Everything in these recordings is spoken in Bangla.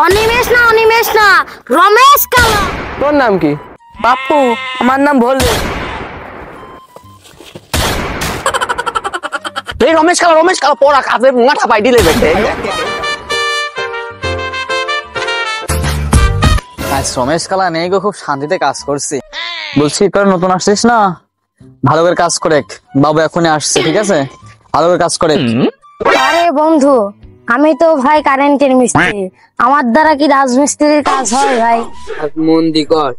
অনিমেষ না রমেশ কালা। তোর নাম কি? বাপু আমার নাম ভোলে। এই রমেশ কালা পড়া কাজে মুঙা ঠাপাই দিলে বেটে। আজ রমেশ কালা নেই গো, খুব শান্তিতে কাজ করছি। বলছি তোরা নতুন আসছিস না, ভালো করে কাজ করে। বাবু এখনই আসছে, ঠিক আছে? ভালো করে কাজ করে। আরে বন্ধু, আমি তো ভাই কারেন্টের মিস্ত্রি, আমার দ্বারা কি রাজমিস্ত্রির কাজ হয় ভাই? মন দি কর।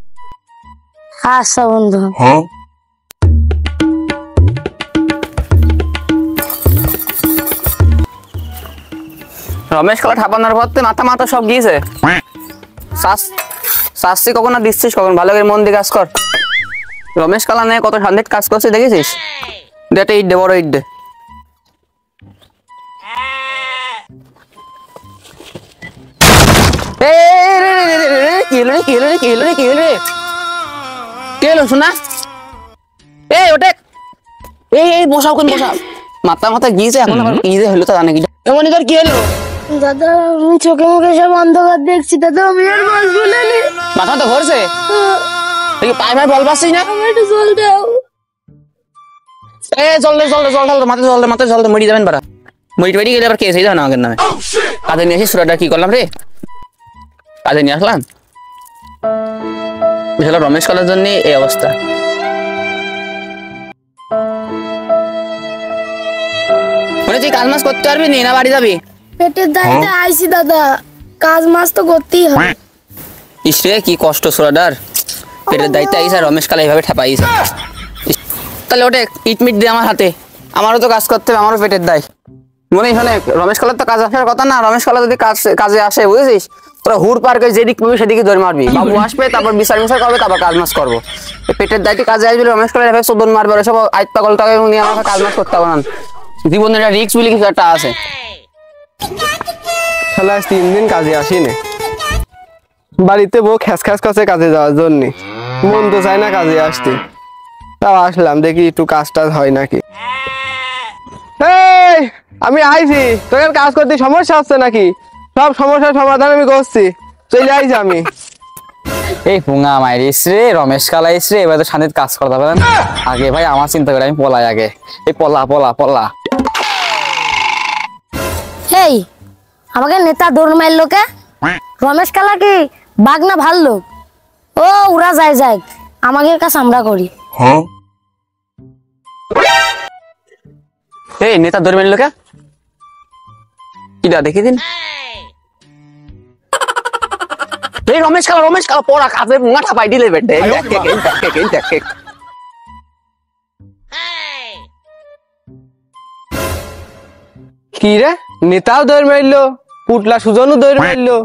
আচ্ছা বন্ধু। রমেশ কালা ঠাপানোর পর মাথা সব গিয়েছে। শাস্তি কখন না দিচ্ছিস কখন, ভালো করে মন দিয়ে কাজ কর। রমেশ কালা নিয়ে কত শান্তিতে কাজ করছে দেখেছিস? দেটা ইট দে, বড় ইট দে। শোনা এই ওটা এই বসাও কোন বসাও, মাথা গিয়েছে এখন আবার কি যে হলো তা জানে কি এমন কি হলো? দাদা আমি চোখে মুখে সব অন্ধকার দেখছি দাদা, আমি আর বাঁচবো না। মাথা তো ঘুরছে, পায়ে বল পাচ্ছিস না? একটু জল দাও। জল ঢাল, মাথায় জল দে, মরি যাবেন বারা। মরি গেলে আবার কেস হয়ে যাবে না আমাদের নামে। কাজে নিয়ে আসি সুরাটা কি করলাম রে, কাজে নিয়ে আসলাম। বুঝলাম রমেশ কালার জন্য এই অবস্থা। তুই কাজ মাস করতে পারবি না বাড়ি যাবি? পেটের দায়িত্বে আইছি দাদা, কাজ মাস তো করতেই হবে। ইসরে কি কষ্ট সুরাডার, পেটের দায়িত্বে আইসা রমেশ কালা এইভাবে ঠাপাইছে। তাহলে ওটা ইটমিট দিয়ে আমার হাতে, আমারও তো কাজ করতে হবে, আমারও পেটের দায়। মনে হয় রমেশ কালার তো কাজ আসার কথা না, রমেশ কালা যদি কাজে আসে বুঝেছিস, তোরা হুড় পার করে যেদিক পাবি সেদিকে দৌড় মারবি। বাবু আসবে, তারপর বিচার করবে, তারপর কাজ মাস করবো। পেটের দায়িত্বে কাজে আসবে, রমেশ কালার এভাবে চোদন মারবে, সব আইট পাগল টাকা নিয়ে আমাকে কাজ মাস করতে হবে না। জীবনের একটা রিস্ক বলে কিছু একটা আছে। 3 দিন কাজে আসিনি, বাড়িতে বউ খ্যাস করছে কাজে যাওয়ার জন্য, মন তো চায় না কাজে আসতে। তাও আসলাম, দেখি একটু কাজ টাজ হয় নাকি। এই আমি আইছি, তোকে কাজ করতে সমস্যা হচ্ছে নাকি? সব সমস্যার সমাধান আমি করছি, চলে আইছি আমি। এই পুঙ্গা মাইরিস রে, রমেশ কালা রে, এবার তো শান্তিতে কাজ করতে পারেন আগে ভাই। আমার চিন্তা করে আমি পলাই আগে, এই পলা। এই আমাকে নেতা দৌড় মারলো কে? রমেশ কালা কি বাঘ না ভাল্লুক? ও উড়া যায়, আমাকে কাজ আমরা করি। এই নেতা ধরে মারলো কে? কিডা দেখি দিন। এই রমেশ কালা পড়া কাজে মুঙা ঠাপাই দিলে বেটে। কি রে, নেতাও দৌড় মারলো, পুটলা সুজনও দৌড় মারলো,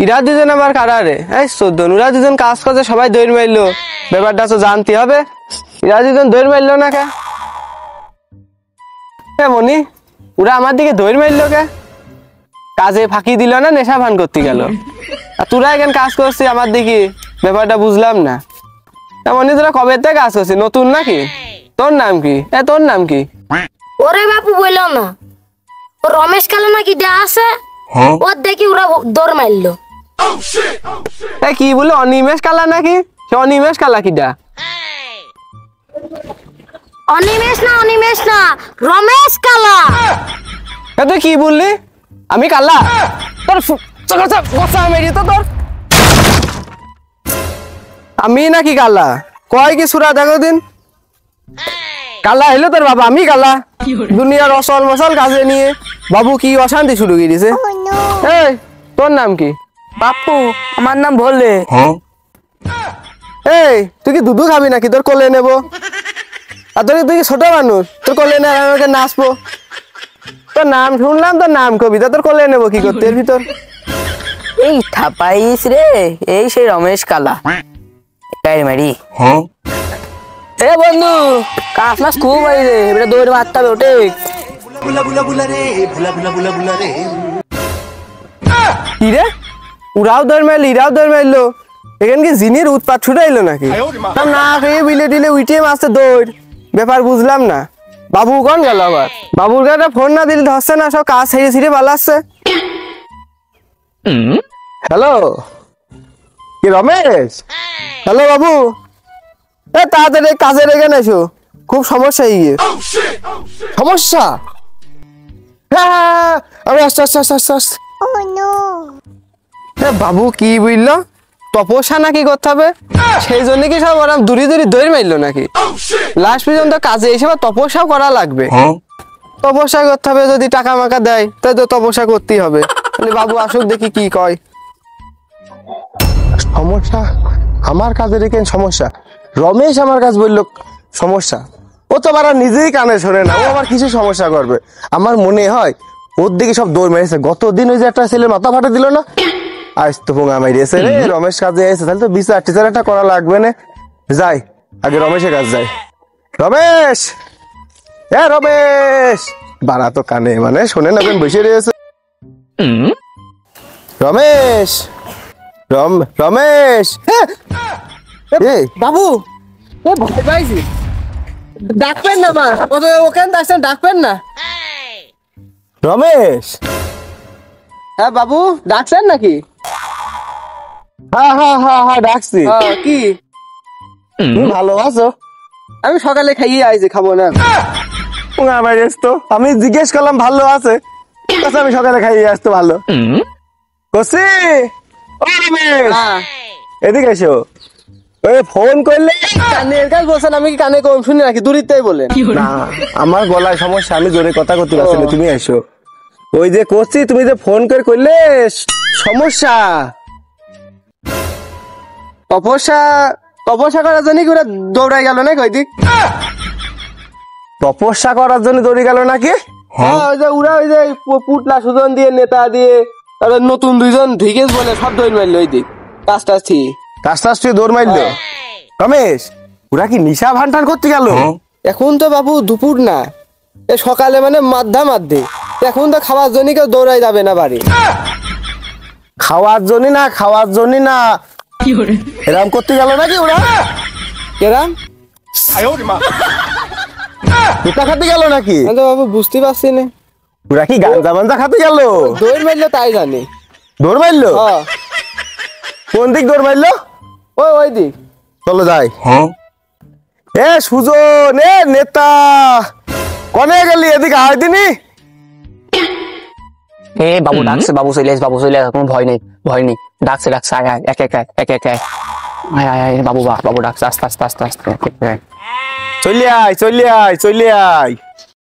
ইরা দুজন আবার কারা রে? এই 14 ওরা দুজন কাজ করছে, সবাই দৌড় মারলো। ব্যাপারটা তো জানতে হবে, ইরা দুজন দৌড় মারলো না কে? মনি ওরা আমার দিকে দৌড় মারলো কে? কাজে ফাঁকি দিল না নেশা ভান করতে গেল? আর তোরা এখানে কাজ করছিস আমার দিকে, ব্যাপারটা বুঝলাম না। মনি তোরা কবে থেকে কাজ করছিস, নতুন নাকি? তোর নাম কি? তোর নাম কি? ওরে বাপু বললো না, ও রমেশ কালা নাকি যা আছে, ওর দেখি ওরা দৌড় মারলো। কি বলে অনিমেষ কালা নাকি? সে অনিমেষ কালা কিডা? অনিমেষ না রমেশ কালা। তুই কি বললি? আমি কালা? তোর তোর আমি নাকি কালা? কয় কি সুরা দেখো দিন, কালা হইলো তোর বাবা, আমি কালা? দুনিয়ার অসল মশল কাজে নিয়ে বাবু কি অশান্তি শুরু করে দিছে। এই তোর নাম কি? বাপু আমার নাম ভোলে। এই তুই কি দুধু খাবি নাকি? তোর কোলে নেবো। আর তুই কি ছোট মানুষ, তোর কোলে নেই আমাকে নাচবো? তোর নাম শুনলাম, তোর নাম কবিতা, তোর কোলে নেবো কি করতে এর ভিতর? এই ঠাপাইস রে, এই সেই রমেশ কালা মারি। এ বন্ধু কাজ মাস খুব হয়েছে, এবারে দৌড় মারতে হবে। ওঠে কি রে, ওরাও দৌড় মারলো, ইরাও দৌড় মারলো, এখানে কি জিনির উৎপাত ছুটাইলো নাকি? না খেয়ে বিলে টিলে উইটিয়ে মারছে দৌড়, ব্যাপার বুঝলাম না। বাবু কোন গেল আবার? বাবুর কাছে ফোন না দিলে ধরছে না, সব কাজ ছেড়ে ছিঁড়ে পালাচ্ছে। হ্যালো, কি রমেশ? হ্যালো বাবু, এ তাড়াতাড়ি কাজে রেখে এসো, খুব সমস্যা গিয়ে। সমস্যা? হ্যাঁ হ্যাঁ, আমি আসছি আসছি আসছি আসছি আসছি। এ বাবু কি বুঝলো, তপস্যা নাকি করতে হবে, সেই জন্য কি সব ওরা দূরে দূরে দৌড় মারলো নাকি? লাস্ট পর্যন্ত কাজে এসে তপস্যাও করা লাগবে। তপস্যা করতে হবে, যদি টাকা মাকা দেয় তাই তো তপস্যা করতেই হবে। বাবু আসুক দেখি কি কয়। সমস্যা আমার কাজে রেখে সমস্যা, রমেশ আমার কাজ বললো সমস্যা। ও তো আবার নিজেই কানে শোনে না, ও আবার কিছু সমস্যা করবে। আমার মনে হয় ওর দিকে সব দৌড় মেরেছে। গতদিন ওই যে একটা ছেলে মাথা ফাটে দিল না, আজ তো পোঙা মারিয়েছে রে। রমেশ কাজে এসে তাহলে তো বিচার টিচার একটা করা লাগবে না। যাই আগে রমেশের কাজ যাই। রমেশ, এ রমেশ, বাড়া তো কানে মানে শোনে না, বসে রয়েছে। রমেশ, রমেশ, বাবু ভয় পাইছি, ডাকবেন না মা, ওখানে আসছেন, ডাকবেন না। রমেশ, হ্যাঁ বাবু ডাকছেন নাকি? হ্যাঁ হ্যাঁ হ্যাঁ হ্যাঁ ডাকছি। কি তুমি ভালো আছো? আমি সকালে খাইয়ে আইছি, খাবো না। আমি জিজ্ঞেস করলাম ভালো আছে, আমি সকালে খাইয়ে আসতো ভালো করছি। এদিকে এসো, ওই ফোন করলে কানের কাজ বলছেন, আমি কি কানে কম শুনি নাকি? দূরিতেই বলেন না, আমার গলায় সমস্যা, আমি জোরে কথা করতে পারছি না। তুমি এসো, ওই যে করছি, তুমি যে ফোন করে করলে সমস্যা। তপস্যা তপস্যা করার জন্য কি ওরা দৌড়াই গেল না? কয়দিক তপস্যা করার জন্য দৌড়ে গেল নাকি? ওই যে ওরা ওই যে পুটলা সুজন দিয়ে, নেতা দিয়ে, তারপর নতুন দুইজন ভিগেস বলে সব দৌড় মারলো। ওই দিক কাজ টাজ দৌড় মারলো। রমেশ, ওরা কি নিশা ভান টান করতে গেল? এখন তো বাবু দুপুর না, সকালে মানে মাধ্যে এখন তো খাওয়ার জন্য কেউ দৌড়াই যাবে না বাড়ি। খাওয়ার জন্য না এরম করতে গেল নাকি ওরা? এরম পিঠা খাতে গেল নাকি? বাবু বুঝতে পারছি না, ওরা কি গাঁজা মাঞ্জা খাতে গেল? দৌড় মারলো তাই জানি। দৌড় মারলো? কোন দিক দৌড় মারলো? ওই দিক। চলো যাই। এ সুজন, এ নেতা, কনে গেলি? এদিকে আয় দিনি। এ বাবু ডাকছে, বাবু চলে আস, বাবু চলে আস, কোনো ভয় নেই, ভয় নেই। ডাকছে ডাকছে, আয় আয়, এক এক আয়, এক এক আয়, আয় আয় আয় বাবু, বাবু ডাকছে, আস্তে আস্তে আস্তে আস্তে। চলে আয় চলে আয় চলে আয়।